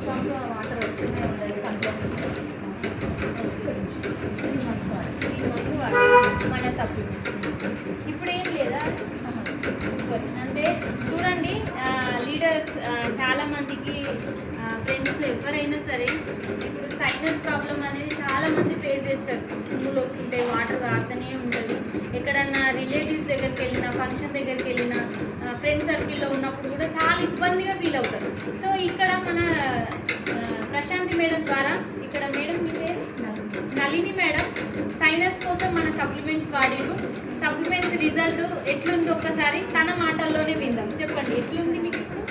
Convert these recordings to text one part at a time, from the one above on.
దాంట్లో వాటర్ వస్తూనే ఉంటాయి కంట్రోల్. 3 మంత్స్ వాడాలి మన సప్లిమెంట్స్. ఇప్పుడు ఏం లేదా? సూపర్. అంటే చూడండి లీడర్స్ చాలామందికి ఫ్రెండ్స్ ఎవరైనా సరే ఇప్పుడు సైనస్ ప్రాబ్లం అనేది చాలామంది ఫేస్ చేస్తారు. తుమ్ములు వస్తుంటాయి, వాటర్ కారుతూనే ఉంటుంది. ఎక్కడన్నా రిలేటివ్స్ దగ్గరికి వెళ్ళినా, ఫంక్షన్ దగ్గరికి వెళ్ళినా, ఫ్రెండ్స్ సర్కిల్లో ఉన్నప్పుడు కూడా చాలా ఇబ్బందిగా ఫీల్ అవుతారు. సో ఇక్కడ మన ప్రశాంతి మేడం ద్వారా, ఇక్కడ మేడం మీ పేరు నళిని మేడం, సైనస్ కోసం మన సప్లిమెంట్స్ వాడిరు. సప్లిమెంట్స్ రిజల్ట్ ఎట్లుంది ఒక్కసారి తన మాటల్లోనే విందాం. చెప్పండి, ఎట్లుంది మీకు ఇప్పుడు?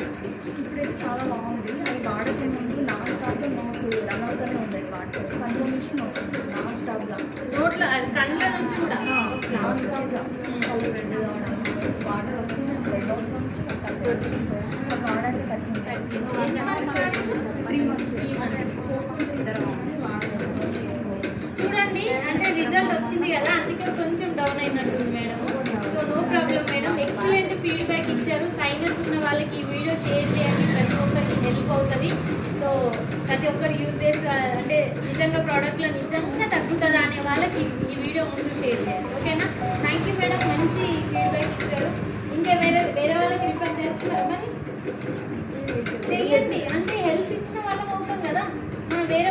ఇప్పుడైతే చాలా బాగుంది. అది వాడకే ముందు నాన్ స్టాప్గా నోస్ రన్ అవుతూనే ఉంది. వాటర్ కంట్లో నుంచి నోస్ నాన్ స్టాప్గా, నోట్లో కళ్ళ నుంచి కూడా నాన్ స్టాప్గా కళ్ళు రెడ్ కావడం, వాటర్ వస్తూనే ఉంటాయి. డోస్ నుంచి తగ్గుతుంది. వాడాలి తగ్గింది. 3 మంత్స్. చూడండి, అంటే రిజల్ట్ వచ్చింది కదా, అందుకే కొంచెం డౌన్ అయినట్టుంది madam. So no problem madam, excellent feedback ఇచ్చారు. సైనస్ ఉన్న వాళ్ళకి ఈ వీడియో షేర్ చేయండి, ప్రతి ఒక్కరికి హెల్ప్ అవుతుంది. సో ప్రతి ఒక్కరు యూజ్ చేసి అంటే నిజంగా ప్రోడక్ట్లో నిజంగా తగ్గుతుందా అనే వాళ్ళకి ఈ వీడియో ముందు షేర్ చేయాలి. ఓకేనా? థ్యాంక్ యూ మేడం, మంచి ఫీడ్బ్యాక్ ఇచ్చారు. ఇంకా వేరే వాళ్ళకి రిఫర్ చేస్తున్నారు, మరి చెయ్యండి. అంటే హెల్ప్ ఇచ్చిన వాళ్ళం అవుతాం కదా, మనం వేరే